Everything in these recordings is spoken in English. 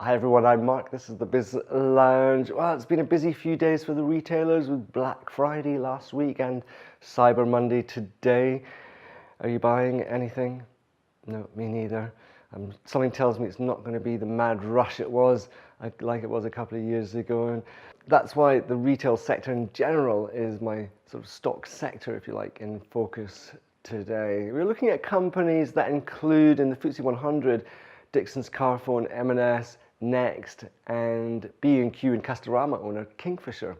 Hi everyone, I'm Mark. This is the Biz Lounge. Well, it's been a busy few days for the retailers with Black Friday last week and Cyber Monday today. Are you buying anything? No, me neither. Something tells me it's not going to be the mad rush it was, like it was a couple of years ago. And that's why the retail sector in general is my sort of stock sector, if you like, in focus today. We're looking at companies that include in the FTSE 100 Dixon's, Carphone, M&S, Next, and B&Q and Castorama owner Kingfisher.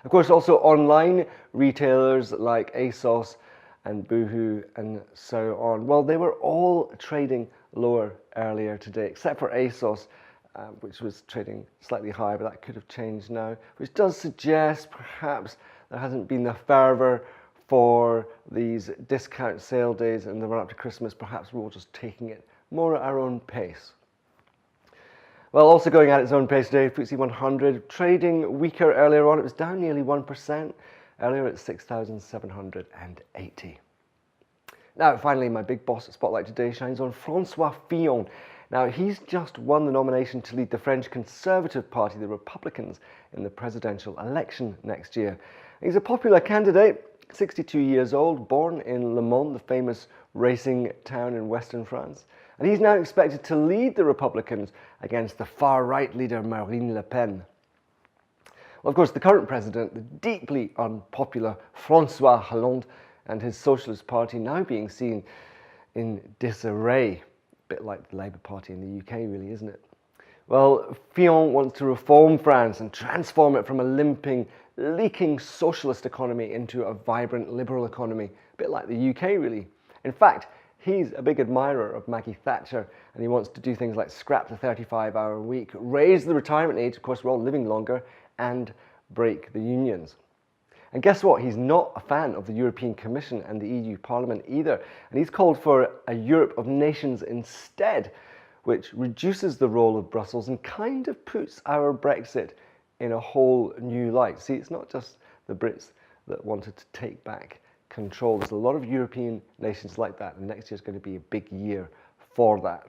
Of course, also online retailers like ASOS and Boohoo and so on. Well, they were all trading lower earlier today, except for ASOS, which was trading slightly higher, but that could have changed now, which does suggest perhaps there hasn't been the fervour for these discount sale days and the run up to Christmas. Perhaps we're all just taking it more at our own pace. Well, also going at its own pace today, FTSE 100 trading weaker earlier on. It was down nearly 1%, earlier at 6,780. Now, finally, my big boss spotlight today shines on Francois Fillon. Now, he's just won the nomination to lead the French Conservative Party, the Republicans, in the presidential election next year. He's a popular candidate, 62 years old, born in Le Mans, the famous racing town in western France. And he's now expected to lead the Republicans against the far-right leader Marine Le Pen. Well, of course, the current president, the deeply unpopular Francois Hollande, and his Socialist Party now being seen in disarray. A bit like the Labour Party in the UK, really, isn't it? Well, Fillon wants to reform France and transform it from a limping, leaking socialist economy into a vibrant liberal economy, a bit like the UK, really. In fact, he's a big admirer of Maggie Thatcher, and he wants to do things like scrap the 35-hour week, raise the retirement age, of course we're all living longer, and break the unions. And guess what? He's not a fan of the European Commission and the EU Parliament either, and he's called for a Europe of nations instead, which reduces the role of Brussels and kind of puts our Brexit in a whole new light. See, it's not just the Brits that wanted to take back control. There's a lot of European nations like that, and next year is going to be a big year for that.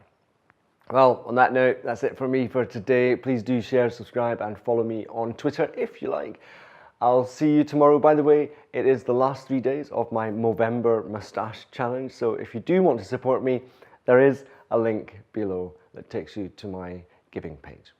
Well, on that note, that's it for me for today. Please do share, subscribe, and follow me on Twitter if you like. I'll see you tomorrow. By the way, it is the last 3 days of my Movember Moustache Challenge, so if you do want to support me, there is a link below that takes you to my giving page.